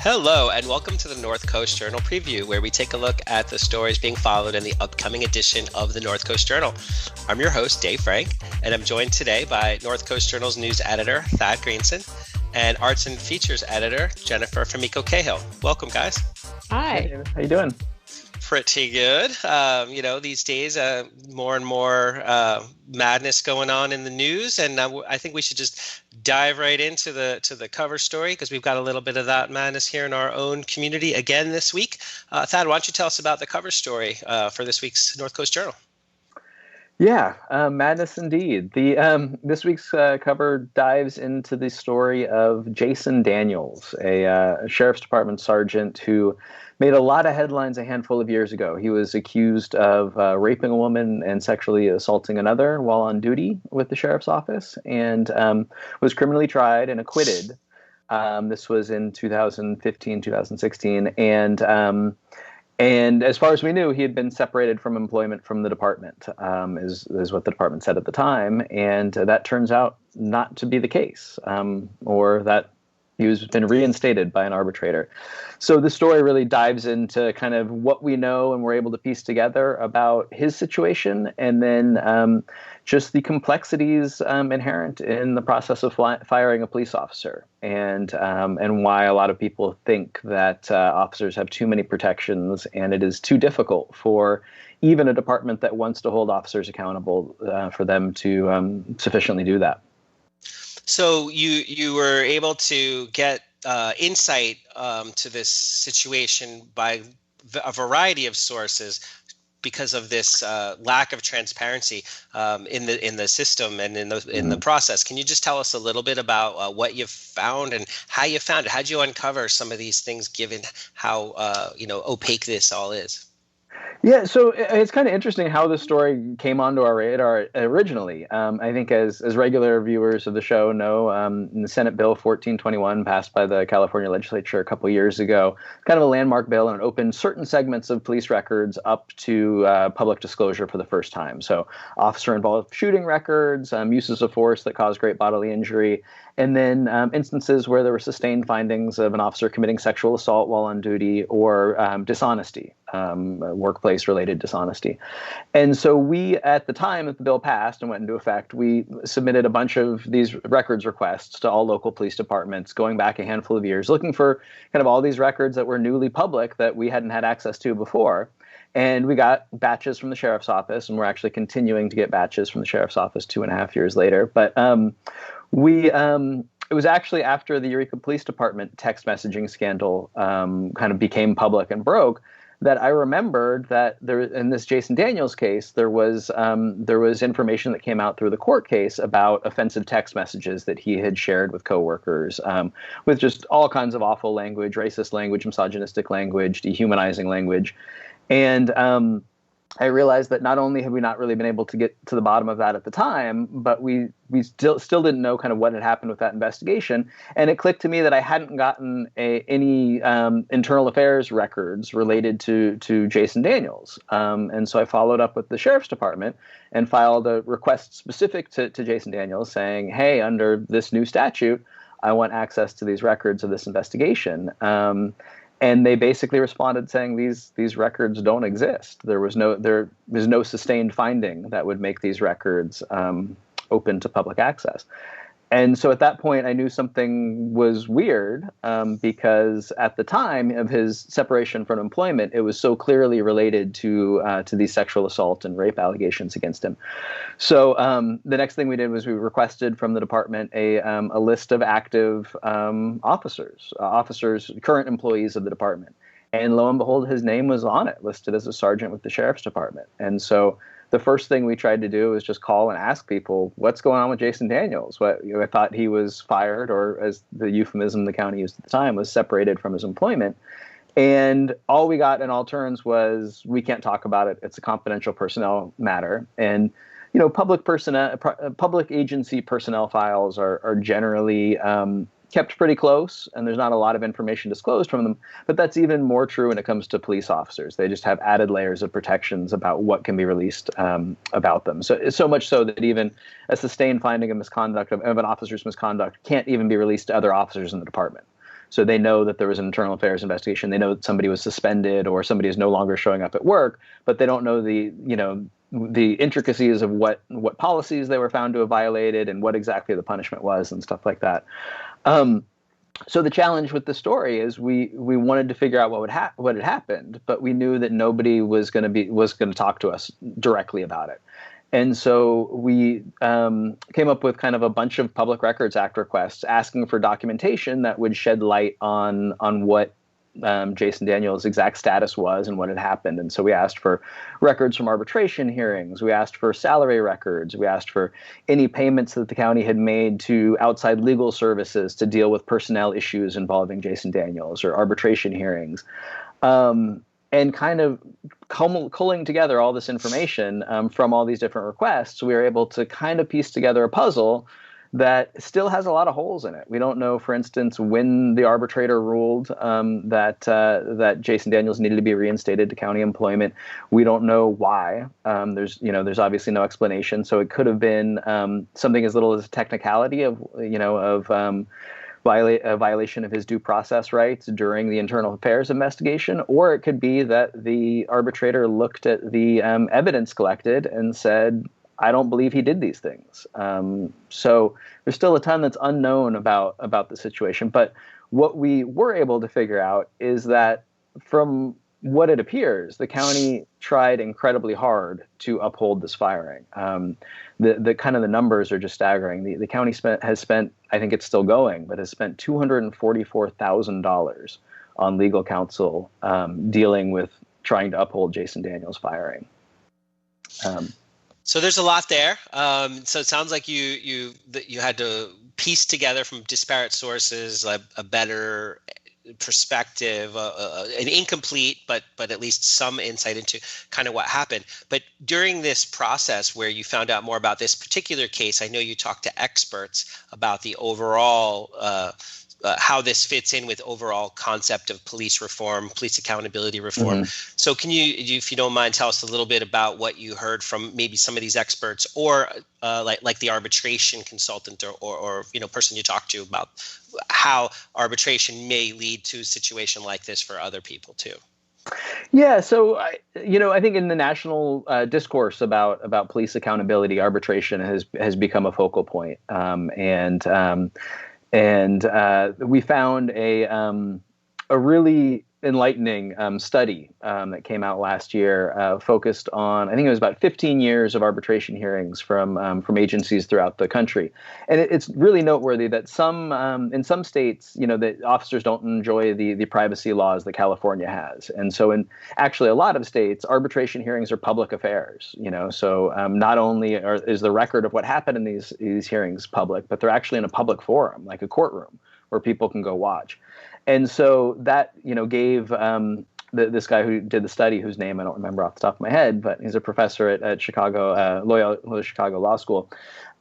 Hello, and welcome to the North Coast Journal Preview, where we take a look at the stories being followed in the upcoming edition of the North Coast Journal. I'm your host, Dave Frank, and I'm joined today by North Coast Journal's news editor, Thad Greenson, and arts and features editor, Jennifer Fumiko Cahill. Welcome, guys. Hi. Hey, how you doing? Pretty good. These days, more and more madness going on in the news, and I think we should just dive right into the cover story because we've got a little bit of that madness here in our own community again this week. Thad, why don't you tell us about the cover story for this week's North Coast Journal? Yeah, madness indeed. This week's cover dives into the story of Jason Daniels, a sheriff's department sergeant who made a lot of headlines a handful of years ago. He was accused of raping a woman and sexually assaulting another while on duty with the sheriff's office, and was criminally tried and acquitted. This was in 2015, 2016, and as far as we knew, he had been separated from employment from the department, is what the department said at the time. And that turns out not to be the case, or that he was been reinstated by an arbitrator. So the story really dives into kind of what we know and we're able to piece together about his situation, and then just the complexities inherent in the process of firing a police officer, and why a lot of people think that officers have too many protections and it is too difficult for even a department that wants to hold officers accountable for them to sufficiently do that. So you were able to get insight to this situation by a variety of sources because of this lack of transparency in the system and in the process. Can you just tell us a little bit about what you found and how you found it? How did you uncover some of these things, given how opaque this all is? Yeah, so it's kind of interesting how the story came onto our radar originally. I think as regular viewers of the show know, in the Senate Bill 1421 passed by the California legislature a couple years ago, kind of a landmark bill, and it opened certain segments of police records up to public disclosure for the first time. So officer-involved shooting records, uses of force that caused great bodily injury, and then instances where there were sustained findings of an officer committing sexual assault while on duty or dishonesty, workplace-related dishonesty. And so we, at the time that the bill passed and went into effect, we submitted a bunch of these records requests to all local police departments going back a handful of years, looking for kind of all these records that were newly public that we hadn't had access to before. And we got batches from the sheriff's office, and we're actually continuing to get batches from the sheriff's office 2.5 years later. But it was actually after the Eureka Police Department text messaging scandal kind of became public and broke that I remembered that there, in this Jason Daniels case, there was information that came out through the court case about offensive text messages that he had shared with coworkers, with just all kinds of awful language, racist language, misogynistic language, dehumanizing language. And I realized that not only have we not really been able to get to the bottom of that at the time, but we still didn't know kind of what had happened with that investigation. And it clicked to me that I hadn't gotten any internal affairs records related to Jason Daniels. And so I followed up with the sheriff's department and filed a request specific to Jason Daniels saying, hey, under this new statute, I want access to these records of this investigation. And they basically responded saying these records don't exist. There was no sustained finding that would make these records open to public access. And so at that point, I knew something was weird because at the time of his separation from employment, it was so clearly related to these sexual assault and rape allegations against him. So the next thing we did was we requested from the department a list of active officers, current employees of the department. And lo and behold, his name was on it, listed as a sergeant with the sheriff's department. And so the first thing we tried to do was just call and ask people, what's going on with Jason Daniels? I thought he was fired, or as the euphemism the county used at the time, was separated from his employment. And all we got in all turns was, we can't talk about it. It's a confidential personnel matter. And public agency personnel files are generally kept pretty close, and there's not a lot of information disclosed from them. But that's even more true when it comes to police officers. They just have added layers of protections about what can be released about them. So much so that even a sustained finding of misconduct of an officer's misconduct can't even be released to other officers in the department. So they know that there was an internal affairs investigation. They know that somebody was suspended or somebody is no longer showing up at work, but they don't know the intricacies of what policies they were found to have violated and what exactly the punishment was and stuff like that. So the challenge with the story is we wanted to figure out what had happened, but we knew that nobody was going to talk to us directly about it. And so we came up with kind of a bunch of Public Records Act requests asking for documentation that would shed light on what Jason Daniels' exact status was and what had happened. And so we asked for records from arbitration hearings. We asked for salary records. We asked for any payments that the county had made to outside legal services to deal with personnel issues involving Jason Daniels or arbitration hearings. And kind of culling together all this information from all these different requests, we were able to kind of piece together a puzzle that still has a lot of holes in it. We don't know, for instance, when the arbitrator ruled that Jason Daniels needed to be reinstated to county employment. We don't know why. There's obviously no explanation. So it could have been something as little as a technicality of a violation of his due process rights during the internal affairs investigation, or it could be that the arbitrator looked at the evidence collected and said, I don't believe he did these things. So there's still a ton that's unknown about the situation. But what we were able to figure out is that from what it appears, the county tried incredibly hard to uphold this firing. The kind of the numbers are just staggering. The county has spent, I think it's still going, but has spent $244,000 on legal counsel dealing with trying to uphold Jason Daniels' firing. So there's a lot there. So it sounds like you had to piece together from disparate sources a better perspective, an incomplete, but at least some insight into kind of what happened. But during this process where you found out more about this particular case, I know you talked to experts about the overall how this fits in with overall concept of police reform, police accountability reform. Mm-hmm. So can you, if you don't mind, tell us a little bit about what you heard from maybe some of these experts or like the arbitration consultant or person you talked to about how arbitration may lead to a situation like this for other people too? Yeah, so I think in the national discourse about police accountability, arbitration has become a focal point, and we found a really enlightening study that came out last year, focused on, I think it was about 15 years of arbitration hearings from agencies throughout the country, and it's really noteworthy that in some states, that officers don't enjoy the privacy laws that California has, and so in actually a lot of states, arbitration hearings are public affairs. So not only is the record of what happened in these hearings public, but they're actually in a public forum, like a courtroom, where people can go watch. And so that, gave this guy who did the study, whose name I don't remember off the top of my head, but he's a professor at Chicago, Loyola Chicago Law School.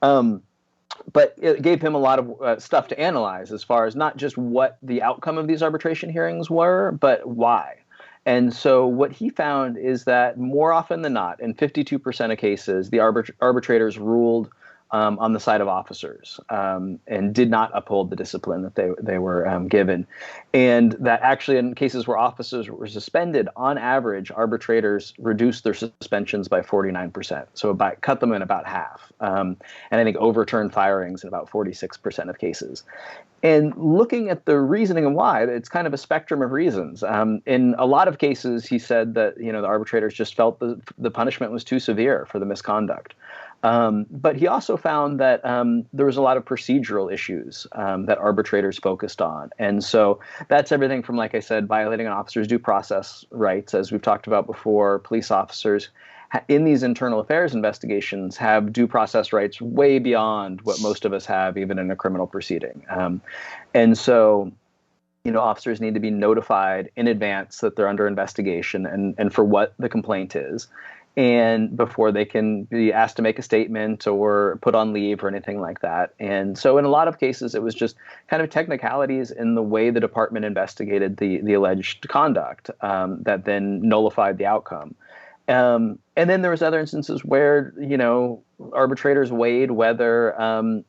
But it gave him a lot of stuff to analyze as far as not just what the outcome of these arbitration hearings were, but why. And so what he found is that more often than not, in 52% of cases, the arbitrators ruled on the side of officers and did not uphold the discipline that they were given. And that actually in cases where officers were suspended, on average, arbitrators reduced their suspensions by 49%. So cut them in about half. And I think overturned firings in about 46% of cases. And looking at the reasoning and why, it's kind of a spectrum of reasons. In a lot of cases, he said that the arbitrators just felt the punishment was too severe for the misconduct. But he also found that there was a lot of procedural issues that arbitrators focused on. And so that's everything from, like I said, violating an officer's due process rights. As we've talked about before, police officers in these internal affairs investigations have due process rights way beyond what most of us have, even in a criminal proceeding. And so officers need to be notified in advance that they're under investigation and for what the complaint is. and before they can be asked to make a statement or put on leave or anything like that. And so in a lot of cases, it was just kind of technicalities in the way the department investigated the alleged conduct that then nullified the outcome. And then there was other instances where, arbitrators weighed whether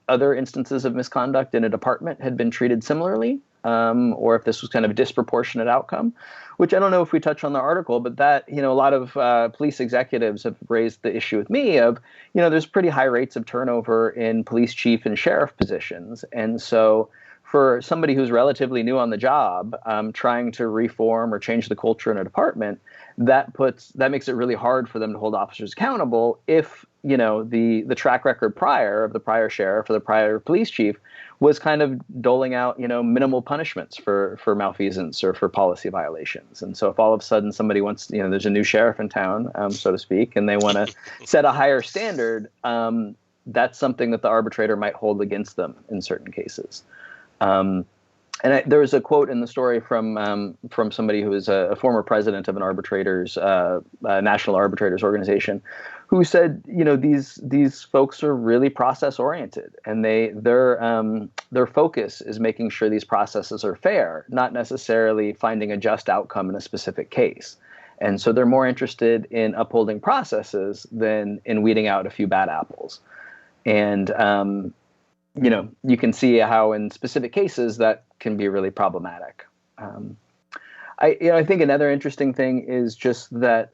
other instances of misconduct in a department had been treated similarly, or if this was kind of a disproportionate outcome, which I don't know if we touch on the article, but that, a lot of police executives have raised the issue with me of, there's pretty high rates of turnover in police chief and sheriff positions. And so for somebody who's relatively new on the job, trying to reform or change the culture in a department, that makes it really hard for them to hold officers accountable if, the track record prior of the prior sheriff or the prior police chief was kind of doling out, minimal punishments for malfeasance or for policy violations. And so if all of a sudden somebody wants, there's a new sheriff in town, so to speak, and they want to set a higher standard, that's something that the arbitrator might hold against them in certain cases. There was a quote in the story from somebody who is a former president of an national arbitrators organization, who said, these folks are really process oriented, and their focus is making sure these processes are fair, not necessarily finding a just outcome in a specific case. And so they're more interested in upholding processes than in weeding out a few bad apples. And you can see how in specific cases that can be really problematic. I think another interesting thing is just that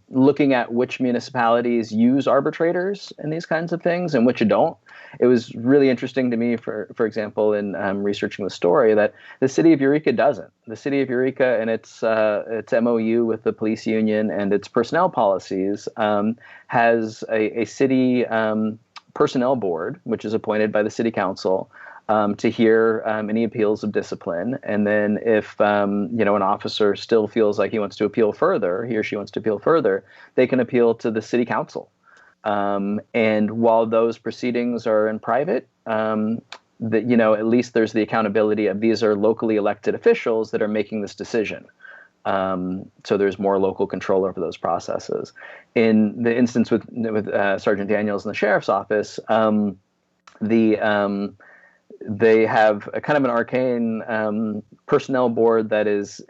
looking at which municipalities use arbitrators in these kinds of things and which don't. It was really interesting to me, for example, in researching the story, that the city of Eureka doesn't. The city of Eureka and its MOU with the police union and its personnel policies has a city personnel board, which is appointed by the city council, to hear any appeals of discipline. And then if, an officer still feels like he or she wants to appeal further, they can appeal to the city council. And while those proceedings are in private, at least there's the accountability of these are locally elected officials that are making this decision. So there's more local control over those processes. In the instance with Sergeant Daniels in the sheriff's office, they have a kind of an arcane personnel board that is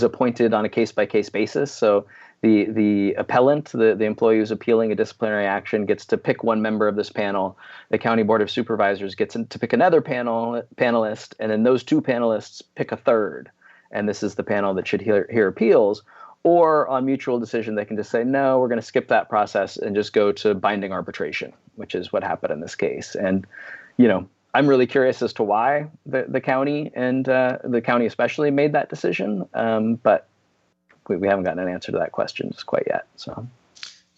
appointed on a case-by-case basis. So the appellant, the employee who's appealing a disciplinary action, gets to pick one member of this panel. The county board of supervisors gets to pick another panelist, and then those two panelists pick a third. And this is the panel that should hear appeals. Or on mutual decision, they can just say, no, we're going to skip that process and just go to binding arbitration, which is what happened in this case. And I'm really curious as to why the county and the county especially made that decision. But we haven't gotten an answer to that question just quite yet. So,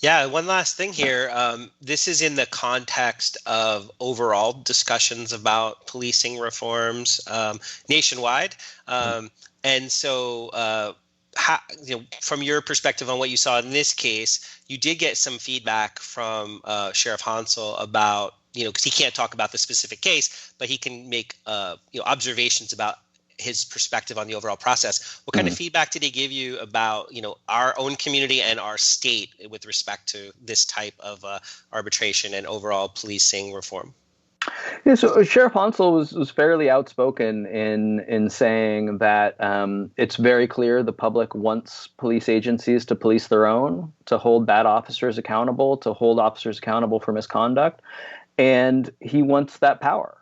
yeah, one last thing here. This is in the context of overall discussions about policing reforms nationwide. And so, from your perspective on what you saw in this case, you did get some feedback from Sheriff Hansel about, because he can't talk about the specific case, but he can make observations about his perspective on the overall process. What kind of feedback did he give you about our own community and our state with respect to this type of arbitration and overall policing reform? Yeah, so Sheriff Hansel was fairly outspoken in saying that it's very clear the public wants police agencies to police their own, to hold bad officers accountable, to hold officers accountable for misconduct, and he wants that power.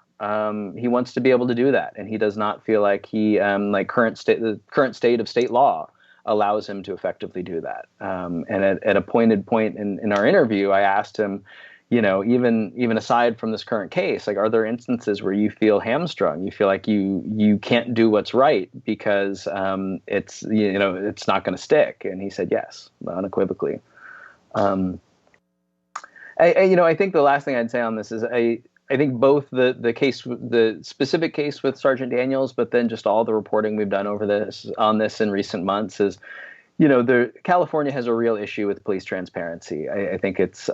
He wants to be able to do that, and he does not feel like the current state of state law allows him to effectively do that. And at a pointed point in our interview, I asked him, even aside from this current case, like, are there instances where you feel hamstrung? You feel like you can't do what's right because it's not going to stick? And he said yes, unequivocally. I think the last thing I'd say on this is I think both the specific case with Sergeant Daniels, but then just all the reporting we've done on this in recent months is, California has a real issue with police transparency. I think it's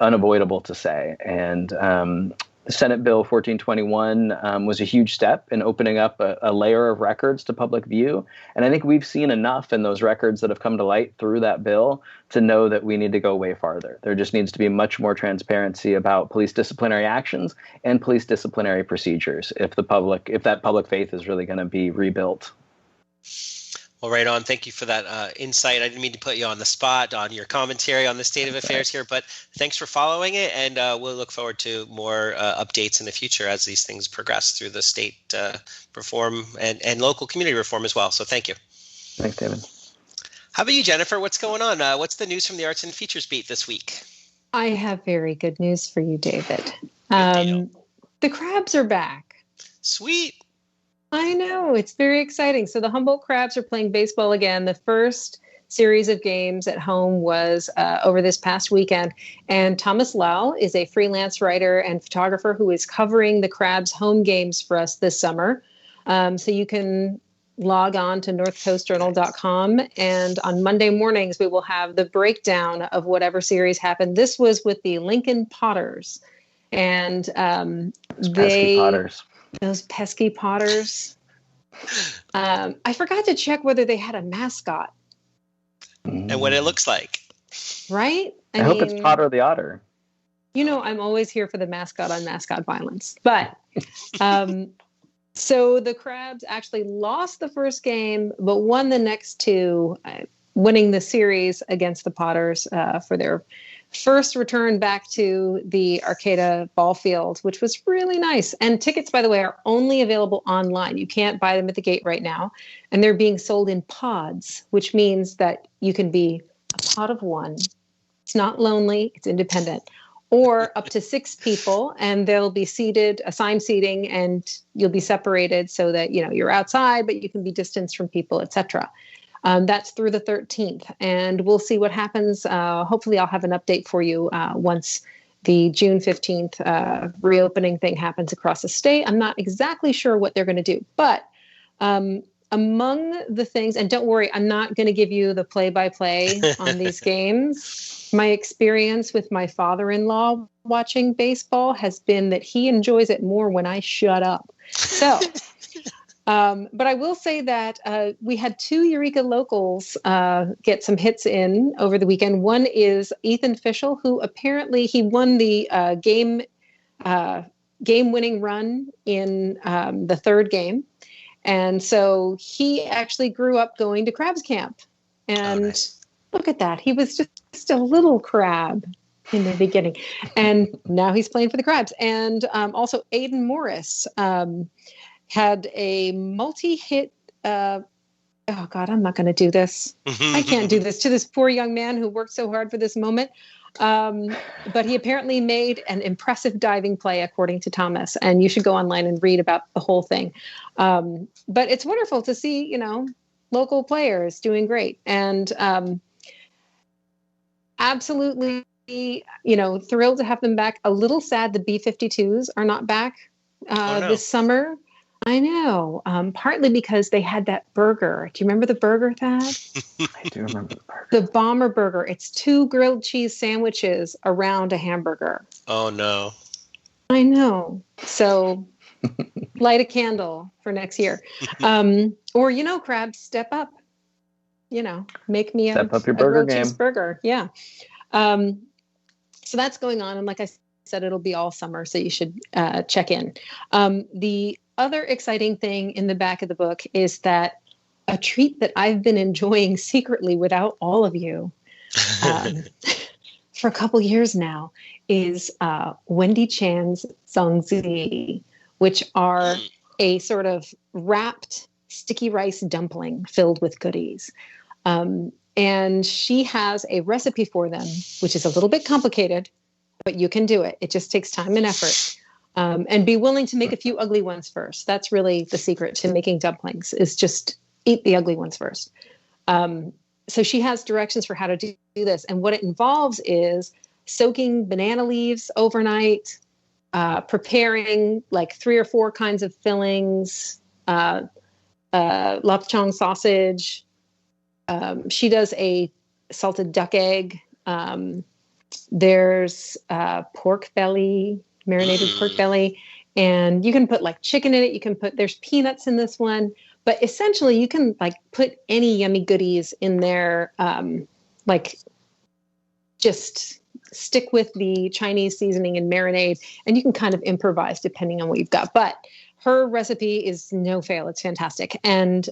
unavoidable to say. And Senate Bill 1421 was a huge step in opening up a layer of records to public view. And I think we've seen enough in those records that have come to light through that bill to know that we need to go way farther. There just needs to be much more transparency about police disciplinary actions and police disciplinary procedures if that public faith is really going to be rebuilt. Well, right on. Thank you for that insight. I didn't mean to put you on the spot on your commentary on the state of affairs here, but thanks for following it, and we'll look forward to more updates in the future as these things progress through the state reform and local community reform as well. So thank you. Thanks, David. How about you, Jennifer? What's going on? What's the news from the Arts and Features beat this week? I have very good news for you, David. Good deal. The Crabs are back. Sweet. I know. It's very exciting. So the Humboldt Crabs are playing baseball again. The first series of games at home was over this past weekend. And Thomas Lau is a freelance writer and photographer who is covering the Crabs home games for us this summer. So you can log on to northcoastjournal.com. And on Monday mornings, we will have the breakdown of whatever series happened. This was with the Lincoln Potters. And those pesky Potters. I forgot to check whether they had a mascot. And what it looks like. Right? I hope it's Potter the Otter. You know, I'm always here for the mascot on mascot violence. But so the Crabs actually lost the first game, but won the next two, winning the series against the Potters for their first return back to the Arcata ball field, which was really nice. And tickets, by the way, are only available online. You can't buy them at the gate right now. And they're being sold in pods, which means that you can be a pod of one. It's not lonely, it's independent. Or up to 6 people, and they'll be seated, assigned seating, and you'll be separated so that, you know, you're outside, but you can be distanced from people, etc. That's through the 13th, and we'll see what happens. Hopefully I'll have an update for you once the June 15th reopening thing happens across the state. I'm not exactly sure what they're going to do, but among the things, and don't worry, I'm not going to give you the play-by-play on these games. My experience with my father-in-law watching baseball has been that he enjoys it more when I shut up. So... but I will say that we had 2 Eureka locals get some hits in over the weekend. One is Ethan Fischel, who apparently he won the game-winning run in the third game. And so he actually grew up going to Crabs Camp. And nice. Look at that. He was just a little crab in the beginning. And now he's playing for the Crabs. And also Aiden Morris had a multi-hit, oh God, I'm not going to do this. I can't do this to this poor young man who worked so hard for this moment. But he apparently made an impressive diving play, according to Thomas, and you should go online and read about the whole thing. But it's wonderful to see, you know, local players doing great. And absolutely, you know, thrilled to have them back. A little sad the B-52s are not back this summer. I know, partly because they had that burger. Do you remember the burger, Thad? I do remember the burger. The Bomber Burger. It's 2 grilled cheese sandwiches around a hamburger. Oh, no. I know. So light a candle for next year. Or, you know, Crabs, step up. You know, make me step up your burger game. Cheeseburger. Yeah. So that's going on. And like I said, it'll be all summer. So you should check in. The other exciting thing in the back of the book is that a treat that I've been enjoying secretly without all of you for a couple years now is Wendy Chan's zongzi, which are a sort of wrapped sticky rice dumpling filled with goodies. And she has a recipe for them, which is a little bit complicated, but you can do it. It just takes time and effort. And be willing to make a few ugly ones first. That's really the secret to making dumplings, is just eat the ugly ones first. So she has directions for how to do this. And what it involves is soaking banana leaves overnight, preparing like 3 or 4 kinds of fillings, lapchang sausage. She does a salted duck egg. There's pork belly marinated pork belly. And you can put like chicken in it. You can put, there's peanuts in this one, but essentially you can like put any yummy goodies in there. Like just stick with the Chinese seasoning and marinade, and you can kind of improvise depending on what you've got. But her recipe is no fail. It's fantastic. And,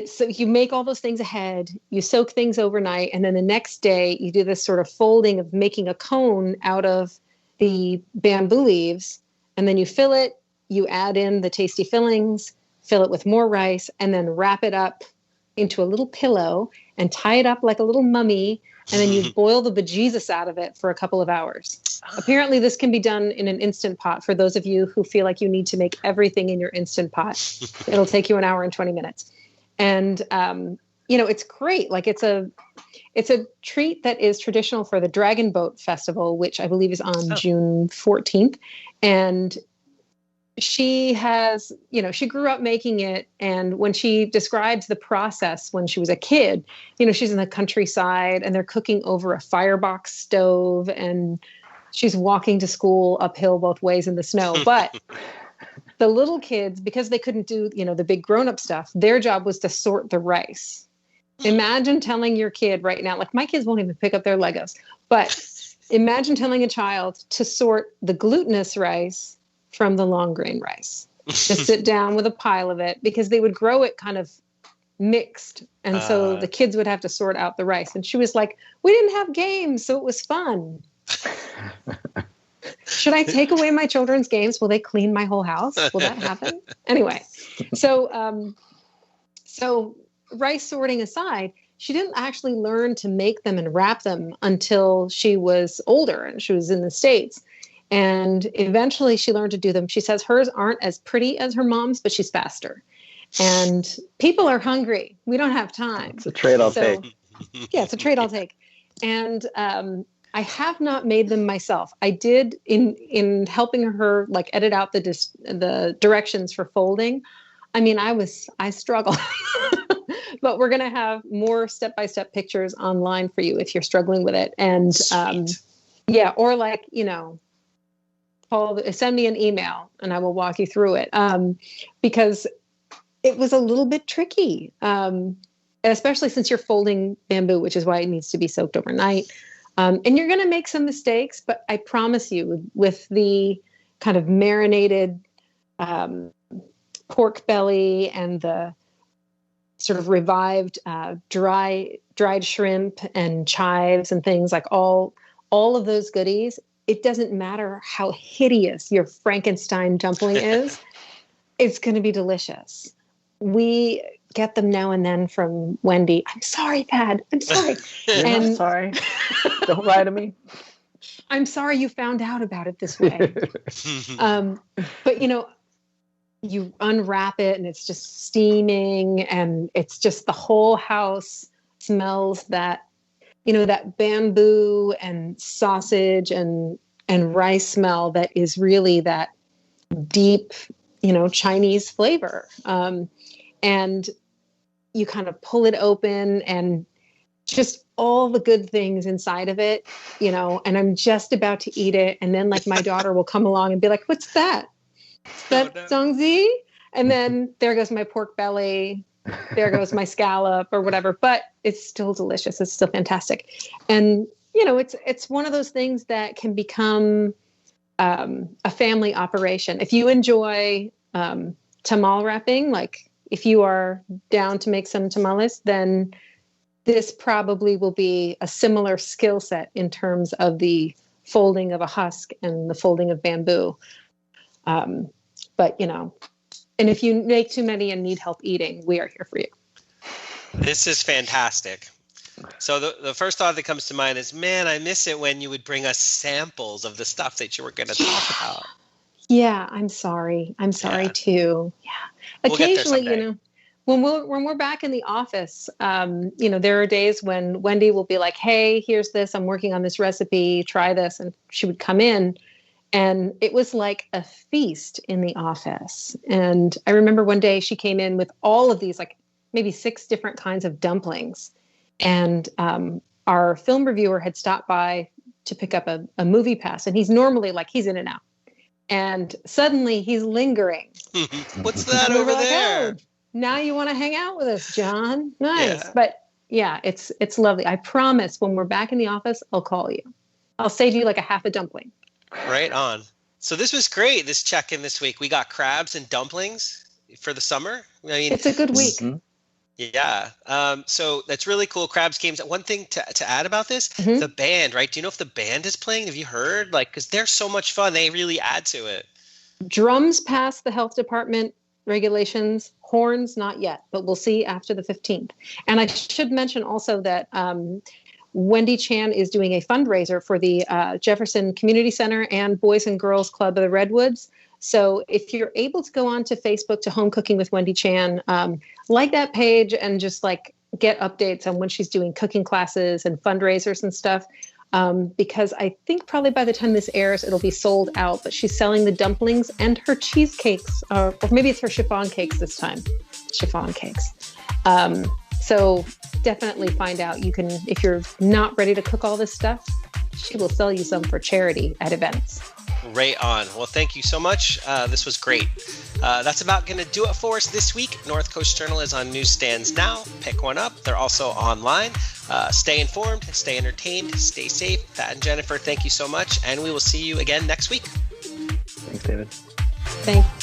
so you make all those things ahead, you soak things overnight, and then the next day you do this sort of folding of making a cone out of the bamboo leaves, and then you fill it, you add in the tasty fillings, fill it with more rice, and then wrap it up into a little pillow and tie it up like a little mummy, and then you boil the bejesus out of it for a couple of hours. Apparently this can be done in an Instant Pot for those of you who feel like you need to make everything in your Instant Pot. It'll take you an hour and 20 minutes. And, it's great. Like it's a treat that is traditional for the Dragon Boat Festival, which I believe is on June 14th. And she has, she grew up making it. And when she describes the process when she was a kid, she's in the countryside and they're cooking over a firebox stove and she's walking to school uphill both ways in the snow. But the little kids, because they couldn't do, the big grown-up stuff, their job was to sort the rice. Imagine telling your kid right now, like my kids won't even pick up their Legos, but imagine telling a child to sort the glutinous rice from the long grain rice. Just sit down with a pile of it, because they would grow it kind of mixed. And so the kids would have to sort out the rice. And she was like, we didn't have games, so it was fun. Should I take away my children's games? Will they clean my whole house? Will that happen? Anyway, so rice sorting aside, she didn't actually learn to make them and wrap them until she was older and she was in the States. And eventually she learned to do them. She says hers aren't as pretty as her mom's, but she's faster. And people are hungry. We don't have time. It's a trade I'll take. Yeah, it's a trade I'll take. And I have not made them myself. I did in helping her like edit out the directions for folding. I mean, I struggle, but we're going to have more step-by-step pictures online for you if you're struggling with it. And yeah, or like, send me an email and I will walk you through it. Because it was a little bit tricky, especially since you're folding bamboo, which is why it needs to be soaked overnight. And you're going to make some mistakes, but I promise you, with the kind of marinated pork belly and the sort of revived dried shrimp and chives and things, like all of those goodies, it doesn't matter how hideous your Frankenstein dumpling is, it's going to be delicious. We get them now and then from Wendy. I'm sorry, Pat. I'm sorry. I'm sorry. Don't lie to me. I'm sorry you found out about it this way. But you unwrap it and it's just steaming and it's just the whole house smells that, that bamboo and sausage and rice smell that is really that deep, Chinese flavor. And you kind of pull it open and just all the good things inside of it, and I'm just about to eat it. And then like my daughter will come along and be like, what's that? Is that Zongzi? And then there goes my pork belly. There goes my scallop or whatever, but it's still delicious. It's still fantastic. And, it's one of those things that can become a family operation. If you enjoy tamal wrapping, like if you are down to make some tamales, then this probably will be a similar skill set in terms of the folding of a husk and the folding of bamboo. But, and if you make too many and need help eating, we are here for you. This is fantastic. So the first thought that comes to mind is, man, I miss it when you would bring us samples of the stuff that you were going to talk about. Yeah, I'm sorry. I'm sorry too. Yeah. We'll Occasionally, when we're back in the office, there are days when Wendy will be like, hey, here's this. I'm working on this recipe. Try this. And she would come in and it was like a feast in the office. And I remember one day she came in with all of these, like maybe 6 different kinds of dumplings. And our film reviewer had stopped by to pick up a movie pass, and he's normally like, he's in and out. And suddenly he's lingering. What's that And we over were like, there? oh, now you want to hang out with us, John. Nice. Yeah. But yeah, it's lovely. I promise when we're back in the office, I'll call you. I'll save you like a half a dumpling. Right on. So this was great, this check-in this week. We got crabs and dumplings for the summer. I mean, it's a good week. Mm-hmm. Yeah. So that's really cool. Crabs games. One thing to add about this, Mhm. the band, right? Do you know if the band is playing? Have you heard? Like, because they're so much fun. They really add to it. Drums pass the health department regulations, horns not yet, but we'll see after the 15th. And I should mention also that Wendy Chan is doing a fundraiser for the Jefferson Community Center and Boys and Girls Club of the Redwoods. So if you're able to go on to Facebook to Home Cooking with Wendy Chan, like that page and just like get updates on when she's doing cooking classes and fundraisers and stuff. Because I think probably by the time this airs, it'll be sold out, but she's selling the dumplings and her cheesecakes, or maybe it's her chiffon cakes this time. Chiffon cakes. So definitely find out. You can, if you're not ready to cook all this stuff, she will sell you some for charity at events. Right on. Well, thank you so much. This was great. That's about going to do it for us this week. North Coast Journal is on newsstands now. Pick one up. They're also online. Stay informed, stay entertained, stay safe. Pat and Jennifer, thank you so much. And we will see you again next week. Thanks, David. Thanks.